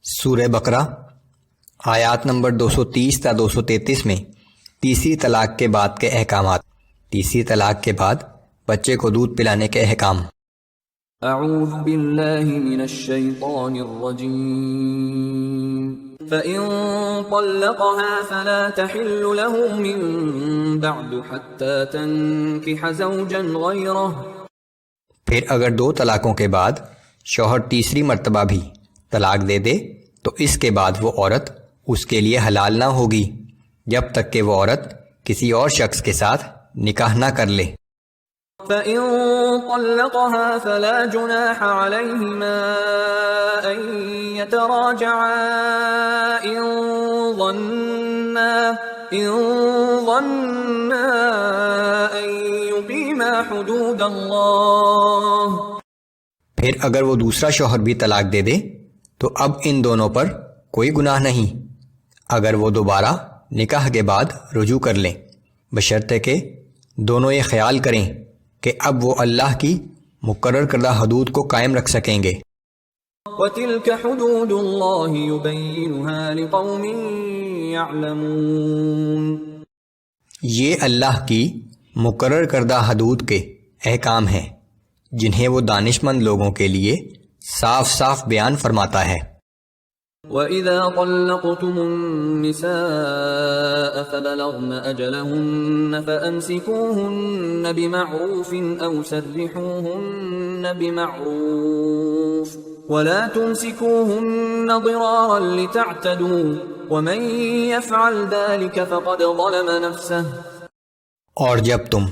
سورہ بقرہ آیات نمبر 230 تا 233 میں تیسری طلاق کے بعد کے احکامات۔ تیسری طلاق کے بعد بچے کو دودھ پلانے کے احکام۔ اعوذ باللہ من الشیطان الرجیم فَإِن طَلَّقَهَا فَلَا تَحِلُّ لَهُ مِن بَعْدُ حَتَّى تَنكِحَ زَوْجًا غَيْرَهُ۔ پھر اگر دو طلاقوں کے بعد شوہر تیسری مرتبہ بھی طلاق دے دے تو اس کے بعد وہ عورت اس کے لیے حلال نہ ہوگی جب تک کہ وہ عورت کسی اور شخص کے ساتھ نکاح نہ کر لے۔ فَإِن طَلَّقَهَا فَلَا جُنَاحَ عَلَيْهِمَا أَن يَتَرَاجَعَا إِن ظَنَّا أَن يُقِيمَا حُدُودَ اللَّهِ۔ پھر اگر وہ دوسرا شوہر بھی طلاق دے دے تو اب ان دونوں پر کوئی گناہ نہیں اگر وہ دوبارہ نکاح کے بعد رجوع کر لیں، بشرطے کہ دونوں یہ خیال کریں کہ اب وہ اللہ کی مقرر کردہ حدود کو قائم رکھ سکیں گے۔ وَتِلْكَ حُدُودُ اللَّهِ يُبَيِّنُهَا لِقَوْمٍ يَعْلَمُونَ۔ یہ اللہ کی مقرر کردہ حدود کے احکام ہیں جنہیں وہ دانش مند لوگوں کے لیے صاف صاف بیان فرماتا ہے۔ وَإِذَا طَلَّقْتُمُ النِّسَاءَ فَبَلَغْنَ أَجَلَهُنَّ فَأَمْسِكُوهُنَّ بِمَعْرُوفٍ أَوْ سَرِّحُوهُنَّ بِمَعْرُوفٍ وَلَا تُمْسِكُوهُنَّ ضِرَارًا لِتَعْتَدُوا وَمَنْ يَفْعَلْ ذَلِكَ فَقَدْ ظَلَمَ نَفْسَهُ۔ اور جب تم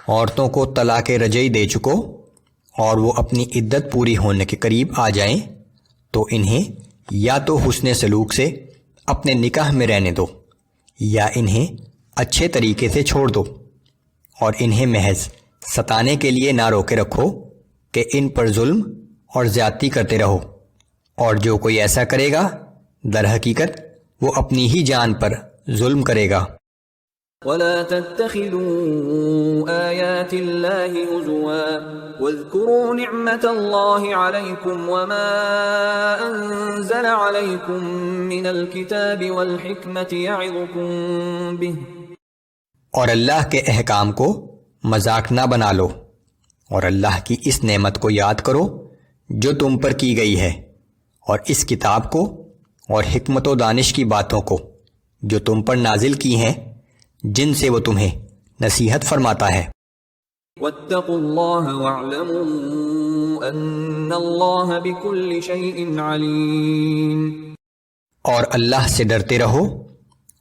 عورتوں کو طلاق رجعی دے چکو اور وہ اپنی عدت پوری ہونے کے قریب آ جائیں تو انہیں یا تو حسن سلوک سے اپنے نکاح میں رہنے دو یا انہیں اچھے طریقے سے چھوڑ دو، اور انہیں محض ستانے کے لیے نہ روکے رکھو کہ ان پر ظلم اور زیادتی کرتے رہو، اور جو کوئی ایسا کرے گا در حقیقت وہ اپنی ہی جان پر ظلم کرے گا۔ وَلَا تَتَّخِذُوا آيَاتِ اللَّهِ هُزُوًا وَاذْكُرُوا نِعْمَةَ اللَّهِ عَلَيْكُمْ وَمَا أَنزَلَ عَلَيْكُمْ مِنَ الْكِتَابِ وَالْحِكْمَةِ يَعِظُكُمْ بِهِ۔ اور اللہ کے احکام کو مذاق نہ بنا لو، اور اللہ کی اس نعمت کو یاد کرو جو تم پر کی گئی ہے، اور اس کتاب کو اور حکمت و دانش کی باتوں کو جو تم پر نازل کی ہیں جن سے وہ تمہیں نصیحت فرماتا ہے۔ وَاتَّقُوا اللَّهَ وَاعْلَمُوا أَنَّ اللَّهَ بِكُلِّ شَيْءٍ عَلِيمٌ۔ اور اللہ سے ڈرتے رہو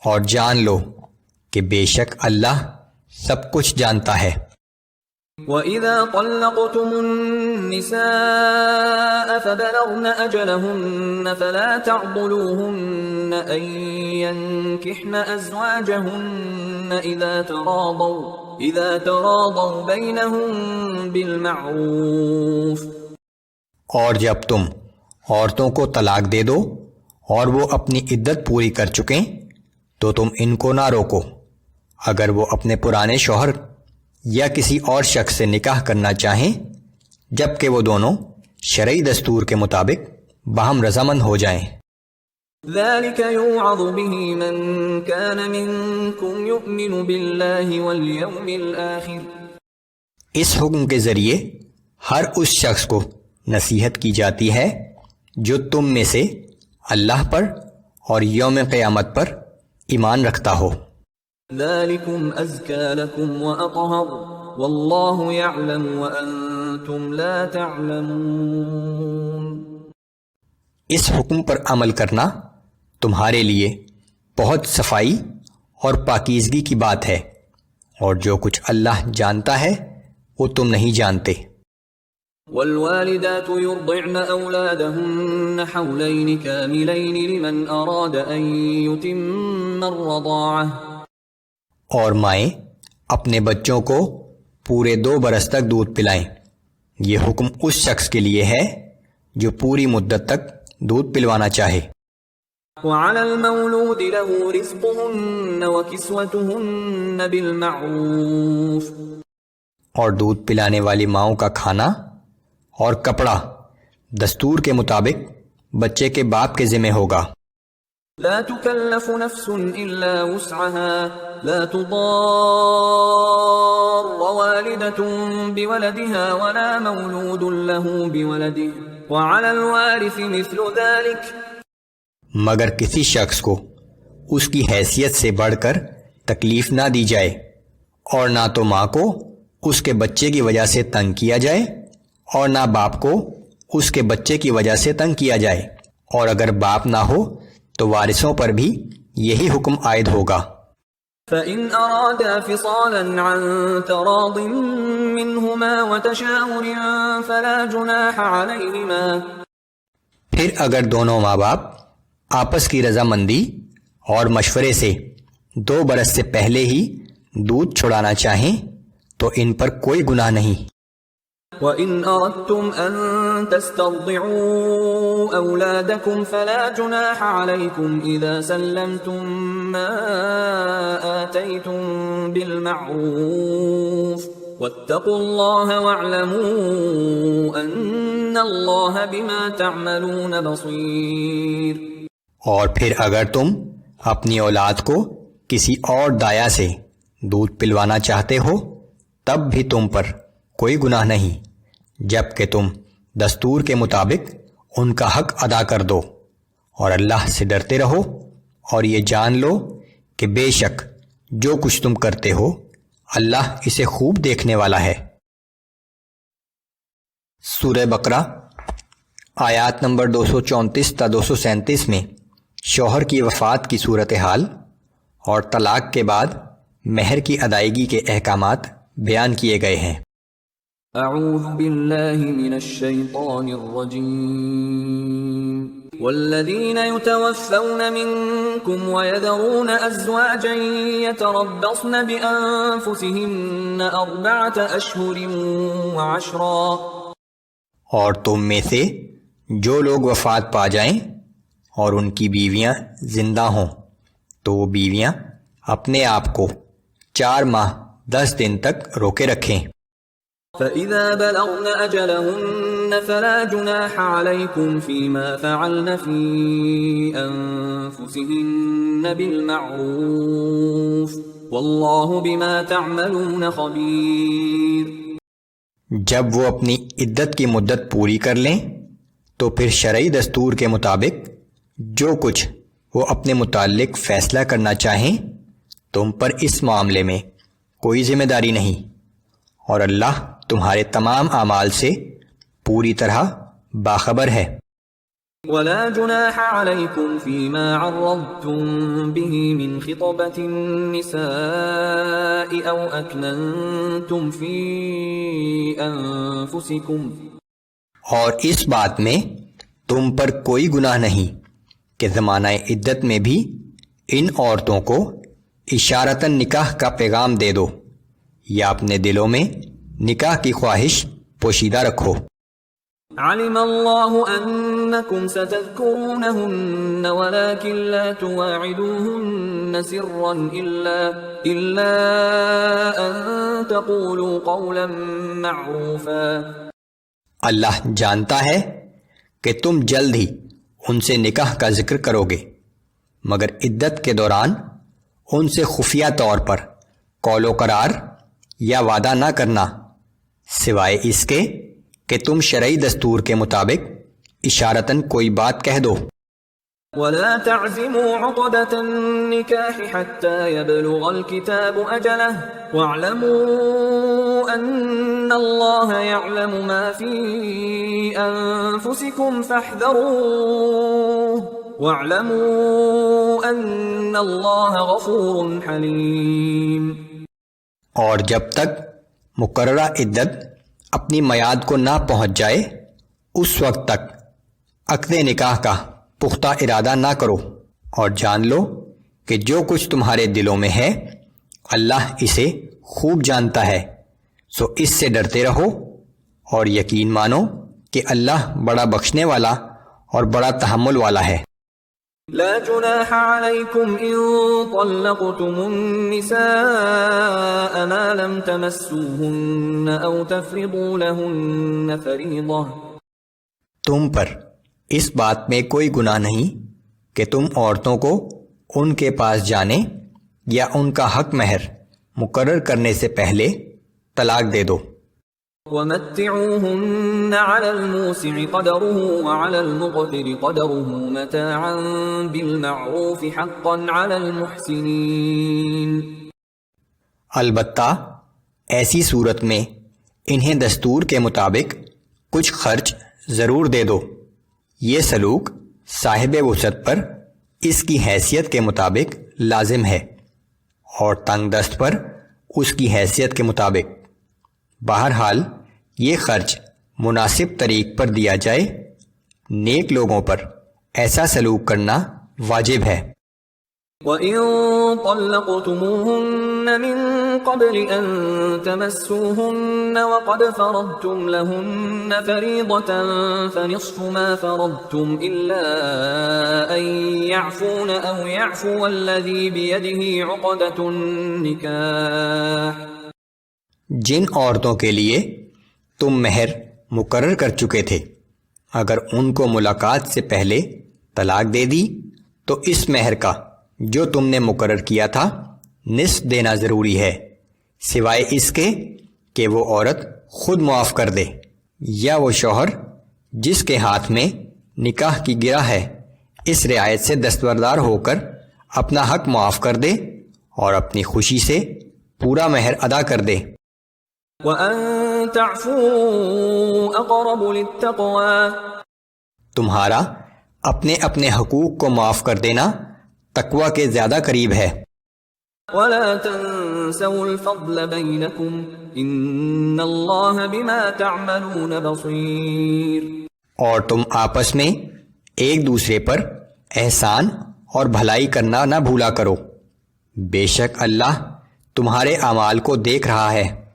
اور جان لو کہ بے شک اللہ سب کچھ جانتا ہے۔ وَإِذَا طَلَّقْتُمُ النِّسَاءَ فَبَلَغْنَ أَجَلَهُنَّ فَلَا تَعْضُلُوهُنَّ أَن يَنكِحْنَ أَزْوَاجَهُنَّ إِذَا تَرَاضَوْا بَيْنَهُم بِالْمَعْرُوفِ۔ اور جب تم عورتوں کو طلاق دے دو اور وہ اپنی عدت پوری کر چکیں تو تم ان کو نہ روکو اگر وہ اپنے پرانے شوہر یا کسی اور شخص سے نکاح کرنا چاہیں جب کہ وہ دونوں شرعی دستور کے مطابق باہم رضامند ہو جائیں۔ ذَلِكَ يُوعَظُ بِهِ مَن كَانَ مِنكُمْ يُؤْمِنُ بِاللَّهِ وَالْيَوْمِ الْآخِرِ۔ اس حکم کے ذریعے ہر اس شخص کو نصیحت کی جاتی ہے جو تم میں سے اللہ پر اور یوم قیامت پر ایمان رکھتا ہو۔ ذَلِكُمْ أَزْكَى لَكُمْ وَأَطْهَرُ وَاللَّهُ يَعْلَمُ وَأَنْتُمْ لَا تَعْلَمُونَ۔ اس حکم پر عمل کرنا تمہارے لیے بہت صفائی اور پاکیزگی کی بات ہے، اور جو کچھ اللہ جانتا ہے وہ تم نہیں جانتے۔ وَالْوَالِدَاتُ يُرْضِعْنَ أَوْلَادَهُنَّ حَوْلَيْنِ كَامِلَيْنِ لِمَنْ أَرَادَ أَن يُتِمَّ الرَّضَاعَةَ۔ اور مائیں اپنے بچوں کو پورے 2 برس تک دودھ پلائیں، یہ حکم اس شخص کے لیے ہے جو پوری مدت تک دودھ پلوانا چاہے۔ وَعَلَى الْمَوْلُودِ لَهُ رِزْقُهُنَّ وَكِسْوَتُهُنَّ بِالْمَعْرُوفِ۔ اور دودھ پلانے والی ماؤں کا کھانا اور کپڑا دستور کے مطابق بچے کے باپ کے ذمہ ہوگا۔ لا تكلف نفس إلا وسعها لا تضار والدة بولدها ولا مولود له بولده وعلى الوارث مثل ذلك۔ مگر کسی شخص کو اس کی حیثیت سے بڑھ کر تکلیف نہ دی جائے، اور نہ تو ماں کو اس کے بچے کی وجہ سے تنگ کیا جائے، اور نہ باپ کو اس کے بچے کی وجہ سے تنگ کیا جائے، اور اگر باپ نہ ہو تو وارثوں پر بھی یہی حکم عائد ہوگا۔ فَإِنْ أَرَادَا فِصَالًا عَنْ تَرَاضٍ مِّنْهُمَا وَتَشَاوُرٍ فَلَا جُنَاحَ عَلَيْهِمَا۔ پھر اگر دونوں ماں باپ آپس کی رضامندی اور مشورے سے 2 برس سے پہلے ہی دودھ چھڑانا چاہیں تو ان پر کوئی گناہ نہیں۔ وَإِنْ أَرَدْتُمْ أَن تَسْتَرْضِعُوا أَوْلَادَكُمْ فَلَا جُنَاحَ عَلَيْكُمْ إِذَا سَلَّمْتُم مَّا آتَيْتُم بِالْمَعْرُوفِ وَاتَّقُوا اللَّهَ وَاعْلَمُوا أَنَّ اللَّهَ بِمَا تَعْمَلُونَ بَصِيرٌ۔ اور پھر اگر تم اپنی اولاد کو کسی اور دایا سے دودھ پلوانا چاہتے ہو تب بھی تم پر کوئی گناہ نہیں، جب کہ تم دستور کے مطابق ان کا حق ادا کر دو، اور اللہ سے ڈرتے رہو، اور یہ جان لو کہ بے شک جو کچھ تم کرتے ہو اللہ اسے خوب دیکھنے والا ہے۔ سورہ بقرہ آیات نمبر 234 تا 237 میں شوہر کی وفات کی صورتحال اور طلاق کے بعد مہر کی ادائیگی کے احکامات بیان کیے گئے ہیں۔ اعوذ باللہ من الشیطان الرجیم والذین یتوفون منکم ویذرون ازواجا یتربصن بانفسہن 4 اشہر وعشرا۔ اور تم میں سے جو لوگ وفات پا جائیں اور ان کی بیویاں زندہ ہوں تو وہ بیویاں اپنے آپ کو 4 ماہ 10 دن تک روکے رکھیں۔ فَإِذَا بَلَغْنَ أَجَلَهُنَّ فَلَا جُنَاحَ عَلَيْكُمْ فِي مَا فَعَلْنَ فِي أَنفُسِهِنَّ بِالْمَعْرُوفِ وَاللَّهُ بِمَا تَعْمَلُونَ خَبِيرٌ۔ جب وہ اپنی عدت کی مدت پوری کر لیں تو پھر شرعی دستور کے مطابق جو کچھ وہ اپنے متعلق فیصلہ کرنا چاہیں تم پر اس معاملے میں کوئی ذمہ داری نہیں، اور اللہ تمہارے تمام اعمال سے پوری طرح باخبر ہے۔ ولا جناح عليكم فيما عرضتم به من خطبة النساء أو أكننتم في أنفسكم۔ اور اس بات میں تم پر کوئی گناہ نہیں کہ زمانہ عدت میں بھی ان عورتوں کو اشارتاً نکاح کا پیغام دے دو یا اپنے دلوں میں نکاح کی خواہش پوشیدہ رکھو۔ علم اللہ انکم ستذکرونہن ولکن لا تواعدوہن سرا الا ان تقولوا قولا معروفا۔ اللہ جانتا ہے کہ تم جلد ہی ان سے نکاح کا ذکر کرو گے، مگر عدت کے دوران ان سے خفیہ طور پر قول و قرار یا وعدہ نہ کرنا، سوائے اس کے کہ تم شرعی دستور کے مطابق اشارتاً کوئی بات کہہ دو۔ ولا تعزموا عقدة النكاح حتى يبلغ الكتاب أجله واعلموا أن الله يعلم ما في أنفسكم فاحذروه واعلموا أن الله غفور حليم۔ اور جب تک مقررہ عدت اپنی میعاد کو نہ پہنچ جائے اس وقت تک عقد نکاح کا پختہ ارادہ نہ کرو، اور جان لو کہ جو کچھ تمہارے دلوں میں ہے اللہ اسے خوب جانتا ہے، سو اس سے ڈرتے رہو اور یقین مانو کہ اللہ بڑا بخشنے والا اور بڑا تحمل والا ہے۔ لا جناح عليكم إن طلقتم النساء ما لم تمسوهن أو تفرضوا لهن فريضة۔ تم پر اس بات میں کوئی گناہ نہیں کہ تم عورتوں کو ان کے پاس جانے یا ان کا حق مہر مقرر کرنے سے پہلے طلاق دے دو۔ وَمَتِّعُوهُنَّ عَلَى الْمُوسِعِ قَدَرُهُ وَعَلَى الْمُقْتِرِ قَدَرُهُ مَتَاعًا بِالْمَعْرُوفِ حَقًّا عَلَى الْمُحْسِنِينَ۔ البتہ ایسی صورت میں انہیں دستور کے مطابق کچھ خرچ ضرور دے دو۔ یہ سلوک صاحب وسعت پر اس کی حیثیت کے مطابق لازم ہے اور تنگ دست پر اس کی حیثیت کے مطابق۔ بہرحال یہ خرچ مناسب طریق پر دیا جائے، نیک لوگوں پر ایسا سلوک کرنا واجب ہے۔ وَإِن طَلَّقْتُمُوهُنَّ مِن قَبْلِ أَن تَمَسُّوهُنَّ وَقَدْ فَرَضْتُمْ لَهُنَّ فَرِيضَةً فَنِصْفُ مَا فَرَضْتُمْ إِلَّا أَن يَعْفُونَ أَوْ يَعْفُوَ الَّذِي بِيَدِهِ عُقْدَةُ النِّكَاحِ۔ جن عورتوں کے لیے تم مہر مقرر کر چکے تھے، اگر ان کو ملاقات سے پہلے طلاق دے دی تو اس مہر کا جو تم نے مقرر کیا تھا نصف دینا ضروری ہے، سوائے اس کے کہ وہ عورت خود معاف کر دے یا وہ شوہر جس کے ہاتھ میں نکاح کی گرہ ہے اس رعایت سے دستبردار ہو کر اپنا حق معاف کر دے اور اپنی خوشی سے پورا مہر ادا کر دے۔ وَأَن تَعْفُوا أَقْرَبُ لِلتَّقْوَى۔ تمہارا اپنے اپنے حقوق کو معاف کر دینا تقوی کے زیادہ قریب ہے۔ وَلَا تَنسَوُا الْفَضْلَ بَيْنَكُمْ إِنَّ اللَّهَ بِمَا تَعْمَلُونَ بَصِيرٌ۔ اور تم آپس میں ایک دوسرے پر احسان اور بھلائی کرنا نہ بھولا کرو، بے شک اللہ تمہارے اعمال کو دیکھ رہا ہے۔